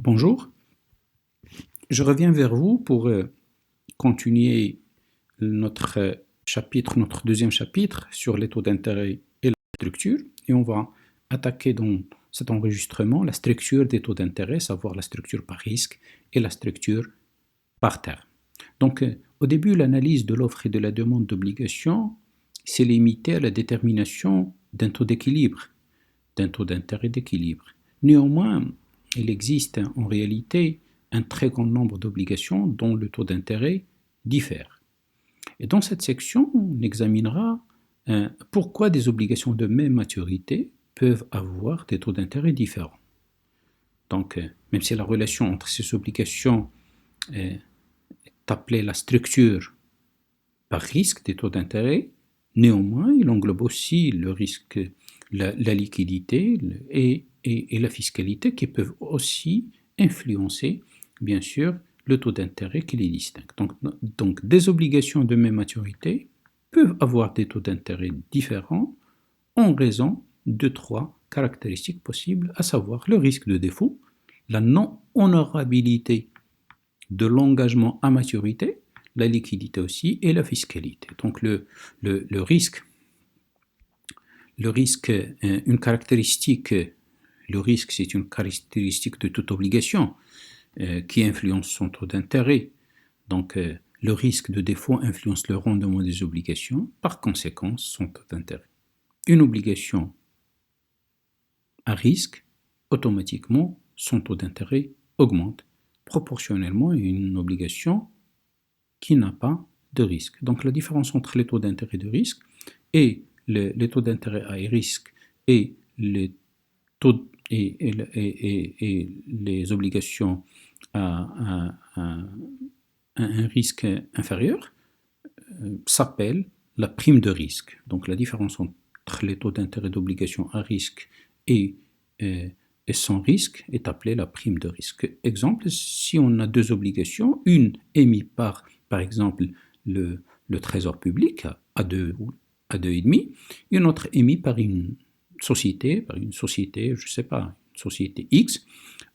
Bonjour, je reviens vers vous pour continuer notre deuxième chapitre sur les taux d'intérêt et la structure. Et on va attaquer dans cet enregistrement la structure des taux d'intérêt, savoir la structure par risque et la structure par terme. Donc, au début, l'analyse de l'offre et de la demande d'obligations s'est limitée à la détermination d'un taux d'équilibre, d'un taux d'intérêt d'équilibre. Néanmoins, il existe en réalité un très grand nombre d'obligations dont le taux d'intérêt diffère. Et dans cette section, on examinera pourquoi des obligations de même maturité peuvent avoir des taux d'intérêt différents. Donc, même si la relation entre ces obligations est appelée la structure par risque des taux d'intérêt, néanmoins, il englobe aussi le risque, la liquidité et la fiscalité qui peuvent aussi influencer, bien sûr, le taux d'intérêt qui les distingue. Donc, des obligations de même maturité peuvent avoir des taux d'intérêt différents en raison de trois caractéristiques possibles, à savoir le risque de défaut, la non-honorabilité de l'engagement à maturité, la liquidité aussi et la fiscalité. Donc le risque, une caractéristique, le risque c'est une caractéristique de toute obligation qui influence son taux d'intérêt. Donc le risque de défaut influence le rendement des obligations, par conséquent son taux d'intérêt. Une obligation à risque, automatiquement son taux d'intérêt augmente proportionnellement à une obligation qui n'a pas de risque. Donc la différence entre les taux d'intérêt de risque et les taux d'intérêt à risque et les taux et les obligations à un risque inférieur s'appelle la prime de risque. Donc la différence entre les taux d'intérêt d'obligation à risque et sans risque est appelée la prime de risque. Exemple, si on a deux obligations, une émise par exemple, le trésor public à 2,5, et une autre émise par une société, je ne sais pas, une société X,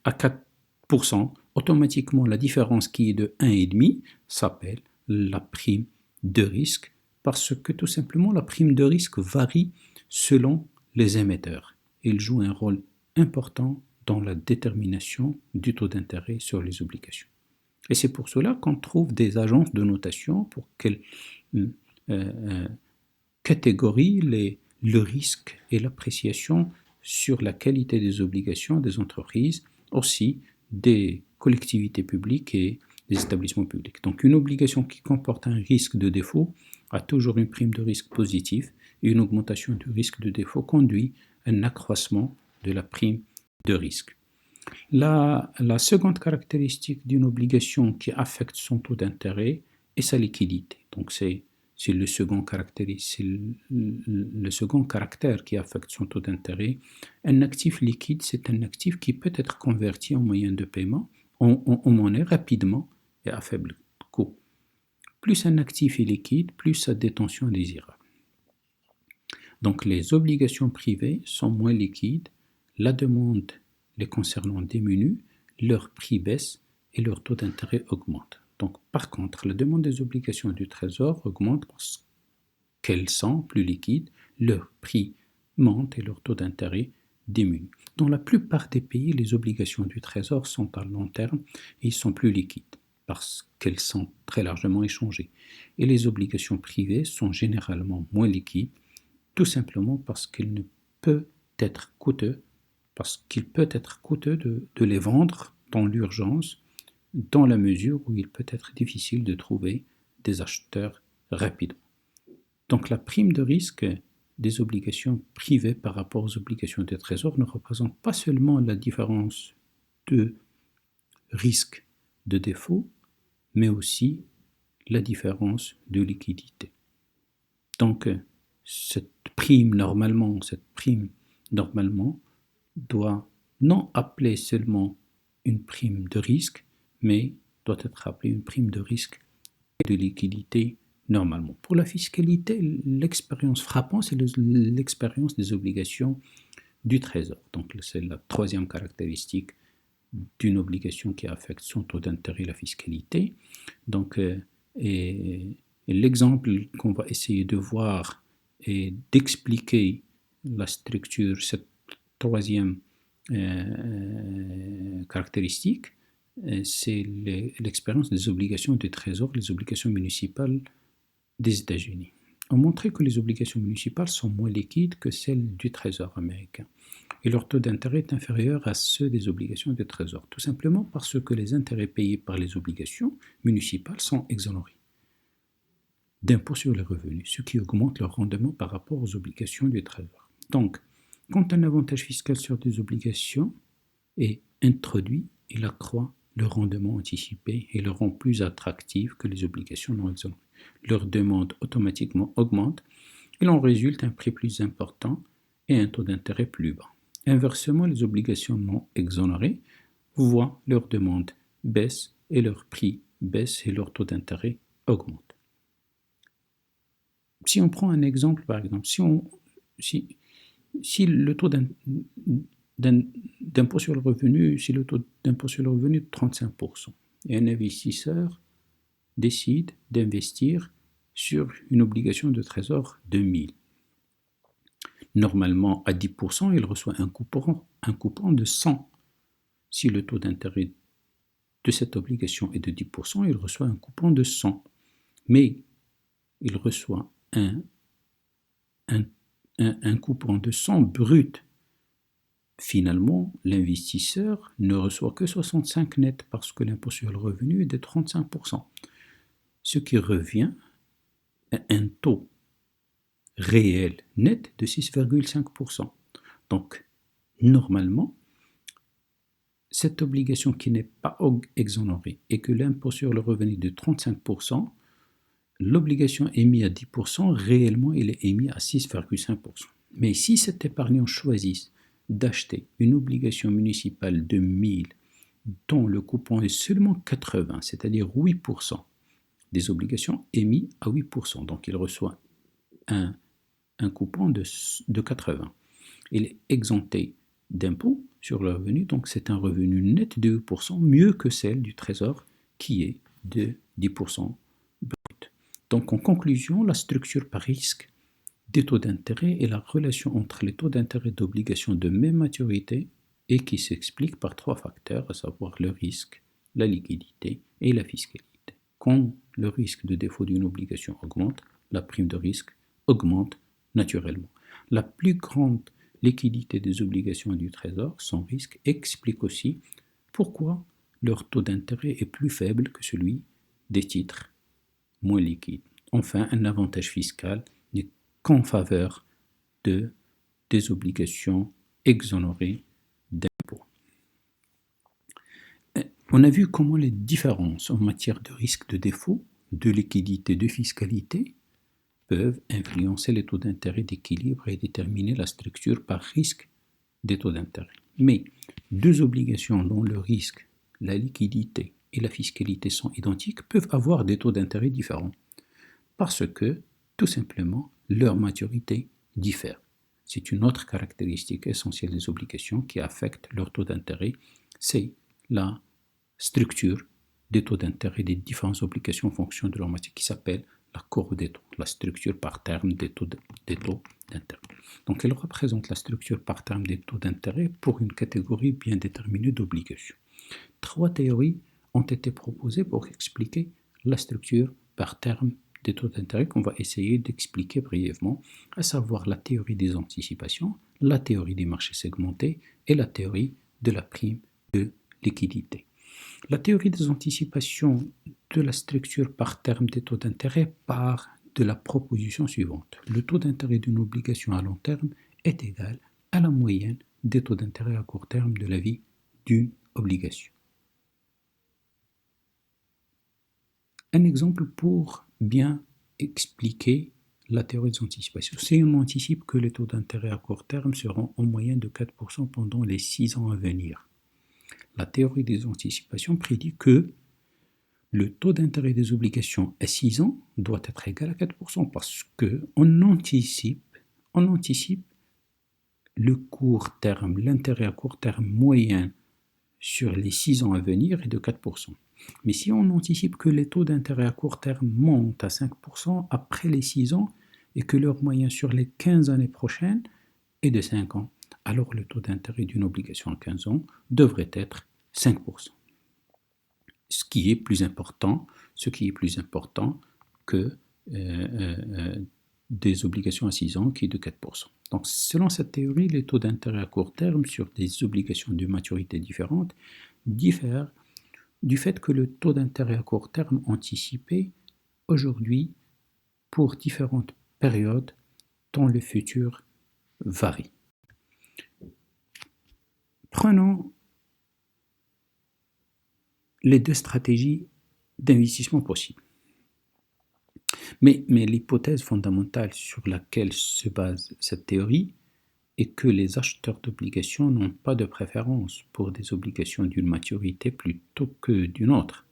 à 4%. Automatiquement, la différence qui est de 1,5 s'appelle la prime de risque, parce que tout simplement, la prime de risque varie selon les émetteurs. Il joue un rôle important dans la détermination du taux d'intérêt sur les obligations. Et c'est pour cela qu'on trouve des agences de notation pour qu'elles catégorient le risque et l'appréciation sur la qualité des obligations des entreprises, aussi des collectivités publiques et des établissements publics. Donc une obligation qui comporte un risque de défaut a toujours une prime de risque positive et une augmentation du risque de défaut conduit à un accroissement de la prime de risque. La seconde caractéristique d'une obligation qui affecte son taux d'intérêt est sa liquidité. Donc c'est le second caractère qui affecte son taux d'intérêt. Un actif liquide, c'est un actif qui peut être converti en moyen de paiement, en monnaie rapidement et à faible coût. Plus un actif est liquide, plus sa détention est désirable. Donc les obligations privées sont moins liquides, la demande les concernant diminue, leur prix baisse et leur taux d'intérêt augmente. Donc, par contre, la demande des obligations du Trésor augmente parce qu'elles sont plus liquides, leur prix monte et leur taux d'intérêt diminue. Dans la plupart des pays, les obligations du Trésor sont à long terme et sont plus liquides parce qu'elles sont très largement échangées. Et les obligations privées sont généralement moins liquides, tout simplement parce qu'il peut être coûteux de les vendre dans l'urgence, dans la mesure où il peut être difficile de trouver des acheteurs rapidement. Donc la prime de risque des obligations privées par rapport aux obligations de trésor ne représente pas seulement la différence de risque de défaut, mais aussi la différence de liquidité. Donc cette prime normalement doit non appeler seulement une prime de risque, mais doit être appelée une prime de risque et de liquidité normalement. Pour la fiscalité, l'expérience frappante, c'est l'expérience des obligations du Trésor. Donc c'est la troisième caractéristique d'une obligation qui affecte son taux d'intérêt et la fiscalité. Donc, et l'exemple qu'on va essayer de voir et d'expliquer la structure, cette troisième caractéristique, c'est l'expérience des obligations du Trésor, les obligations municipales des États-Unis. On montrait que les obligations municipales sont moins liquides que celles du Trésor américain et leur taux d'intérêt est inférieur à ceux des obligations du Trésor, tout simplement parce que les intérêts payés par les obligations municipales sont exonérés d'impôts sur les revenus, ce qui augmente leur rendement par rapport aux obligations du Trésor. Donc, quand un avantage fiscal sur des obligations est introduit, il accroît le rendement anticipé et le rend plus attractif que les obligations non exonérées. Leur demande automatiquement augmente, il en résulte un prix plus important et un taux d'intérêt plus bas. Inversement, les obligations non exonérées voient leur demande baisse et leur prix baisse et leur taux d'intérêt augmente. Si on prend un exemple, par exemple, si le taux d'impôt sur le revenu, si le taux d'impôt sur le revenu est de 35%, et un investisseur décide d'investir sur une obligation de trésor de 1000. Normalement, à 10%, il reçoit un coupon de 100. Si le taux d'intérêt de cette obligation est de 10%, il reçoit un coupon de 100. Mais il reçoit un coupon de 100 brut. Finalement, l'investisseur ne reçoit que 65 net parce que l'impôt sur le revenu est de 35%, ce qui revient à un taux réel net de 6,5%. Donc, normalement, cette obligation qui n'est pas exonérée et que l'impôt sur le revenu est de 35%, l'obligation émise à 10%, réellement, il est émis à 6,5%. Mais si cet épargnant choisit d'acheter une obligation municipale de 1000 dont le coupon est seulement 80, c'est-à-dire 8%, des obligations émises à 8%, donc il reçoit un coupon de 80. Il est exempté d'impôt sur le revenu, donc c'est un revenu net de 8%, mieux que celle du Trésor qui est de 10% brut. Donc en conclusion, la structure par risque des taux d'intérêt et la relation entre les taux d'intérêt d'obligations de même maturité et qui s'explique par trois facteurs, à savoir le risque, la liquidité et la fiscalité. Quand le risque de défaut d'une obligation augmente, la prime de risque augmente naturellement. La plus grande liquidité des obligations du Trésor sans risque explique aussi pourquoi leur taux d'intérêt est plus faible que celui des titres moins liquides. Enfin, un avantage fiscal n'est qu'en faveur des obligations exonérées d'impôts. On a vu comment les différences en matière de risque de défaut, de liquidité, de fiscalité peuvent influencer les taux d'intérêt d'équilibre et déterminer la structure par risque des taux d'intérêt. Mais deux obligations dont le risque, la liquidité et la fiscalité sont identiques peuvent avoir des taux d'intérêt différents parce que, tout simplement, leur maturité diffère. C'est une autre caractéristique essentielle des obligations qui affecte leur taux d'intérêt, c'est la structure des taux d'intérêt des différentes obligations en fonction de leur matière qui s'appelle la courbe des taux, la structure par terme des taux d'intérêt. Donc elle représente la structure par terme des taux d'intérêt pour une catégorie bien déterminée d'obligations. Trois théories ont été proposées pour expliquer la structure par terme des taux d'intérêt qu'on va essayer d'expliquer brièvement, à savoir la théorie des anticipations, la théorie des marchés segmentés et la théorie de la prime de liquidité. La théorie des anticipations de la structure par terme des taux d'intérêt part de la proposition suivante. Le taux d'intérêt d'une obligation à long terme est égal à la moyenne des taux d'intérêt à court terme de la vie d'une obligation. Un exemple pour bien expliquer la théorie des anticipations. Si on anticipe que les taux d'intérêt à court terme seront en moyenne de 4% pendant les 6 ans à venir, la théorie des anticipations prédit que le taux d'intérêt des obligations à 6 ans doit être égal à 4% parce qu'on anticipe le court terme, l'intérêt à court terme moyen sur les 6 ans à venir est de 4%. Mais si on anticipe que les taux d'intérêt à court terme montent à 5% après les 6 ans et que leur moyen sur les 15 années prochaines est de 5 ans, alors le taux d'intérêt d'une obligation à 15 ans devrait être 5%. Ce qui est plus important que des obligations à 6 ans qui est de 4%. Donc, selon cette théorie, les taux d'intérêt à court terme sur des obligations de maturité différentes diffèrent du fait que le taux d'intérêt à court terme anticipé aujourd'hui pour différentes périodes dans le futur varie. Prenons les deux stratégies d'investissement possibles. Mais l'hypothèse fondamentale sur laquelle se base cette théorie est que les acheteurs d'obligations n'ont pas de préférence pour des obligations d'une maturité plutôt que d'une autre.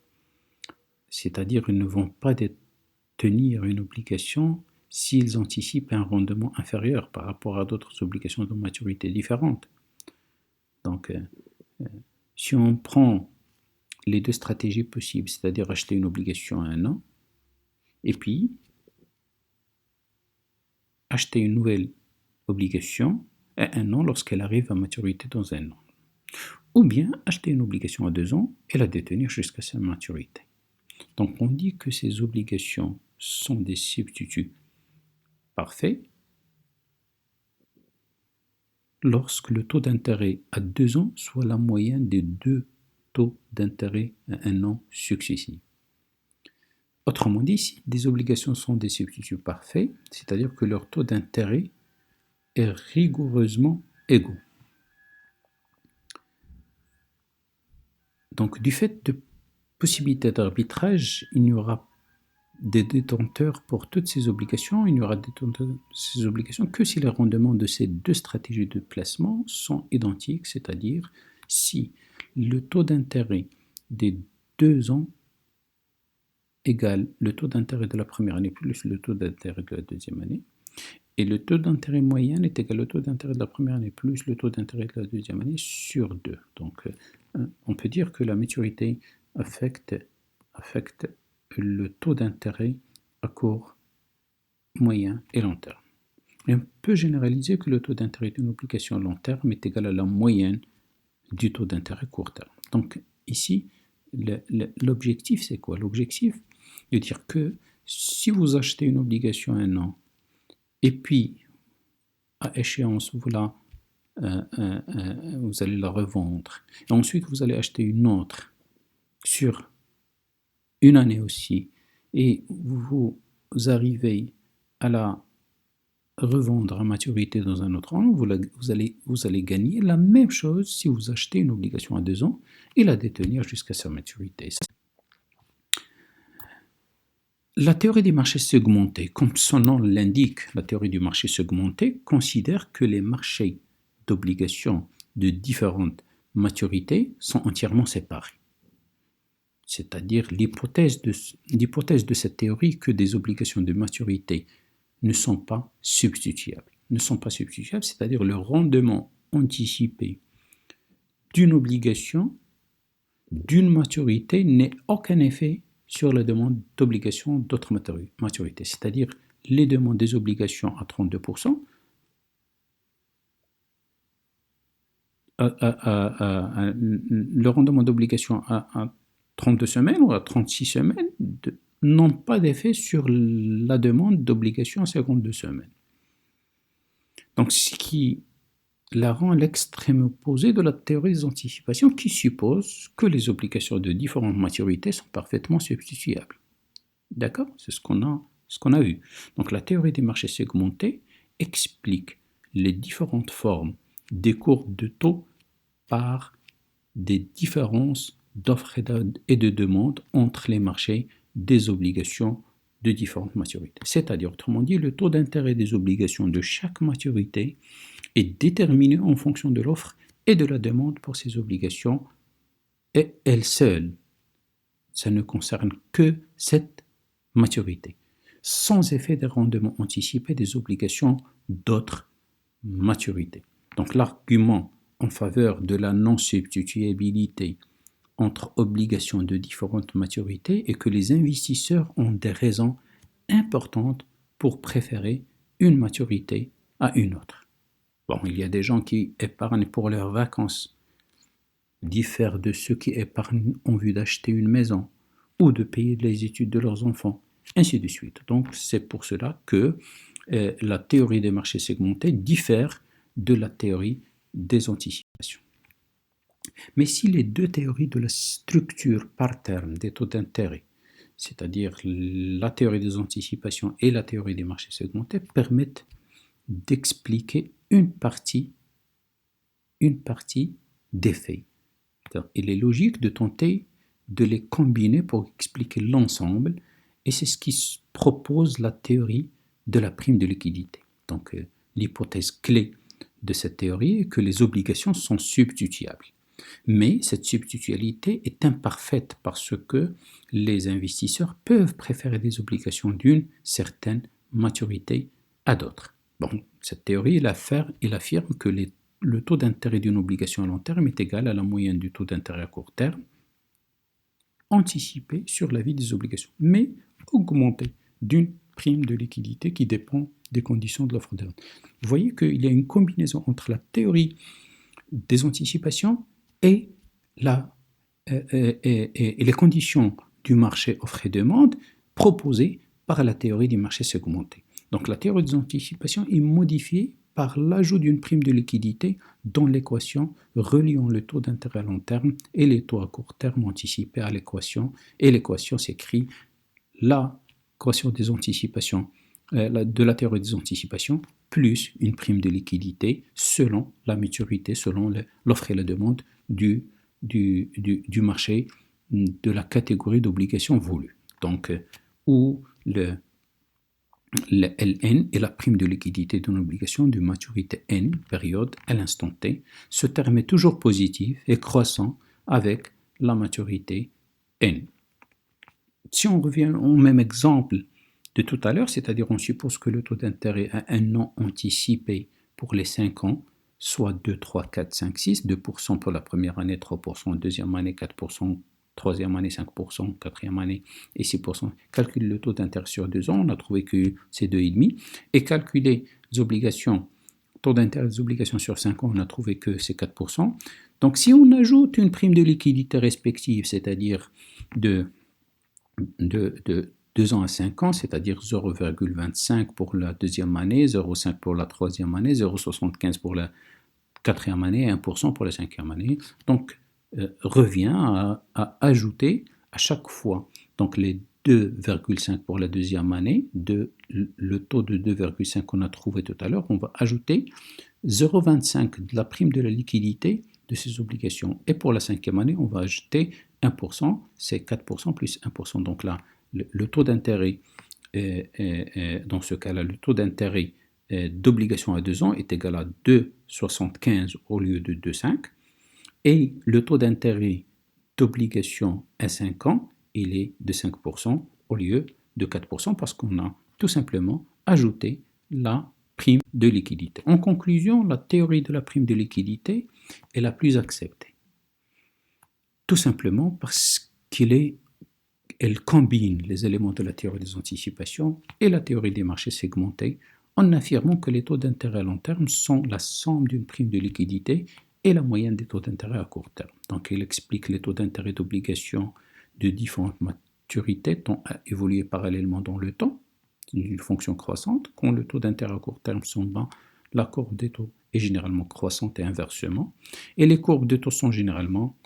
C'est-à-dire ils ne vont pas détenir une obligation s'ils anticipent un rendement inférieur par rapport à d'autres obligations de maturité différentes. Donc, si on prend les deux stratégies possibles, c'est-à-dire acheter une obligation à 1 an, et puis acheter une nouvelle obligation à 1 an lorsqu'elle arrive à maturité dans 1 an. Ou bien acheter une obligation à 2 ans et la détenir jusqu'à sa maturité. Donc on dit que ces obligations sont des substituts parfaits lorsque le taux d'intérêt à 2 ans soit la moyenne des deux taux d'intérêt à 1 an successifs. Autrement dit, si des obligations sont des substituts parfaits, c'est-à-dire que leur taux d'intérêt est rigoureusement égaux. Donc, du fait de possibilité d'arbitrage, il n'y aura des détenteurs pour toutes ces obligations, il n'y aura des détenteurs de ces obligations que si les rendements de ces deux stratégies de placement sont identiques, c'est-à-dire si le taux d'intérêt des 2 ans égale le taux d'intérêt de la première année plus le taux d'intérêt de la deuxième année, et le taux d'intérêt moyen est égal au taux d'intérêt de la première année plus le taux d'intérêt de la deuxième année sur 2. Donc, on peut dire que la maturité affecte le taux d'intérêt à court, moyen et long terme. Et on peut généraliser que le taux d'intérêt d'une obligation à long terme est égal à la moyenne du taux d'intérêt court terme. Donc, ici, l'objectif, c'est quoi? L'objectif de dire que si vous achetez une obligation à 1 an, et puis à échéance, vous allez la revendre, et ensuite vous allez acheter une autre sur une année aussi, et vous arrivez à la revendre à maturité dans un autre an, vous allez gagner la même chose si vous achetez une obligation à 2 ans et la détenir jusqu'à sa maturité. La théorie des marchés segmentés, comme son nom l'indique, la théorie du marché segmenté considère que les marchés d'obligations de différentes maturités sont entièrement séparés. C'est-à-dire l'hypothèse de cette théorie que des obligations de maturité ne sont pas substituables. C'est-à-dire le rendement anticipé d'une obligation, d'une maturité, n'est aucun effet sur la demande d'obligations d'autres maturités. C'est-à-dire les demandes des obligations à 32%, le rendement d'obligations à 32 semaines ou à 36 semaines n'ont pas d'effet sur la demande d'obligations à 52 semaines. Donc, ce qui la rend l'extrême opposé de la théorie des anticipations qui suppose que les obligations de différentes maturités sont parfaitement substituables. D'accord? C'est ce qu'on a vu. Donc, la théorie des marchés segmentés explique les différentes formes des courbes de taux par des différences d'offres et de demande entre les marchés des obligations de différentes maturités. C'est-à-dire, autrement dit, le taux d'intérêt des obligations de chaque maturité est déterminé en fonction de l'offre et de la demande pour ces obligations, et elle seule. Ça ne concerne que cette maturité, sans effet des rendements anticipés des obligations d'autres maturités. Donc l'argument en faveur de la non-substituabilité entre obligations de différentes maturités et que les investisseurs ont des raisons importantes pour préférer une maturité à une autre. Bon, il y a des gens qui épargnent pour leurs vacances, diffèrent de ceux qui épargnent en vue d'acheter une maison ou de payer les études de leurs enfants, ainsi de suite. Donc c'est pour cela que la théorie des marchés segmentés diffère de la théorie des anticipations. Mais si les deux théories de la structure par terme des taux d'intérêt, c'est-à-dire la théorie des anticipations et la théorie des marchés segmentés, permettent d'expliquer une partie des faits, il est logique de tenter de les combiner pour expliquer l'ensemble, et c'est ce qui propose la théorie de la prime de liquidité. Donc l'hypothèse clé de cette théorie est que les obligations sont substituables. Mais cette substituabilité est imparfaite parce que les investisseurs peuvent préférer des obligations d'une certaine maturité à d'autres. Bon, cette théorie elle affirme que le taux d'intérêt d'une obligation à long terme est égal à la moyenne du taux d'intérêt à court terme anticipé sur la vie des obligations, mais augmenté d'une prime de liquidité qui dépend des conditions de l'offre de vente. Vous voyez qu'il y a une combinaison entre la théorie des anticipations et les conditions du marché offre et demande proposées par la théorie des marchés segmentés. Donc la théorie des anticipations est modifiée par l'ajout d'une prime de liquidité dans l'équation reliant le taux d'intérêt à long terme et les taux à court terme anticipés à l'équation. Et l'équation s'écrit l'équation des anticipations de la théorie des anticipations plus une prime de liquidité selon la maturité, selon l'offre et la demande du marché de la catégorie d'obligations voulues. Donc, où le Ln est la prime de liquidité d'une obligation de maturité n, période à l'instant t. Ce terme est toujours positif et croissant avec la maturité n. Si on revient au même exemple de tout à l'heure, c'est-à-dire on suppose que le taux d'intérêt à un an anticipé pour les 5 ans soit 2, 3, 4, 5, 6, 2% pour la première année, 3%, deuxième année, 4%, troisième année, 5%, quatrième année et 6%. Calculer le taux d'intérêt sur 2 ans, on a trouvé que c'est 2,5. Et calculer les obligations, taux d'intérêt des obligations sur 5 ans, on a trouvé que c'est 4%. Donc si on ajoute une prime de liquidité respective, c'est-à-dire de 2 ans à 5 ans, c'est-à-dire 0,25 pour la deuxième année, 0,5 pour la troisième année, 0,75 pour la quatrième année et 1% pour la cinquième année. Donc, revient à ajouter à chaque fois donc les 2,5 pour la deuxième année, le taux de 2,5 qu'on a trouvé tout à l'heure, on va ajouter 0,25 de la prime de la liquidité de ces obligations. Et pour la cinquième année, on va ajouter 1%, c'est 4% plus 1%. Donc là, le taux d'intérêt, dans ce cas-là, le taux d'intérêt d'obligation à 2 ans est égal à 2,75 au lieu de 2,5. Et le taux d'intérêt d'obligation à 5 ans, il est de 5% au lieu de 4% parce qu'on a tout simplement ajouté la prime de liquidité. En conclusion, la théorie de la prime de liquidité est la plus acceptée. Tout simplement parce elle combine les éléments de la théorie des anticipations et la théorie des marchés segmentés en affirmant que les taux d'intérêt à long terme sont la somme d'une prime de liquidité et la moyenne des taux d'intérêt à court terme. Donc, il explique les taux d'intérêt d'obligations de différentes maturités tend à évoluer parallèlement dans le temps, une fonction croissante. Quand le taux d'intérêt à court terme sont bas, la courbe des taux est généralement croissante et inversement, et les courbes de taux sont généralement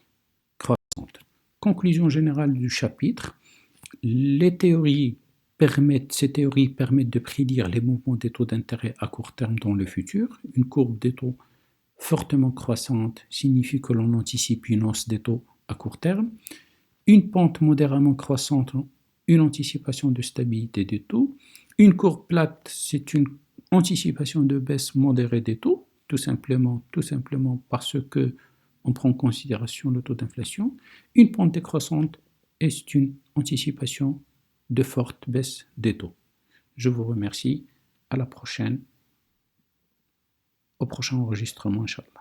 croissantes. Conclusion générale du chapitre, ces théories permettent de prédire les mouvements des taux d'intérêt à court terme dans le futur. Une courbe des taux fortement croissante signifie que l'on anticipe une hausse des taux à court terme. Une pente modérément croissante, une anticipation de stabilité des taux. Une courbe plate, c'est une anticipation de baisse modérée des taux, tout simplement parce que on prend en considération le taux d'inflation. Une pente décroissante est une anticipation de forte baisse des taux. Je vous remercie. À la prochaine. Au prochain enregistrement, Inch'Allah.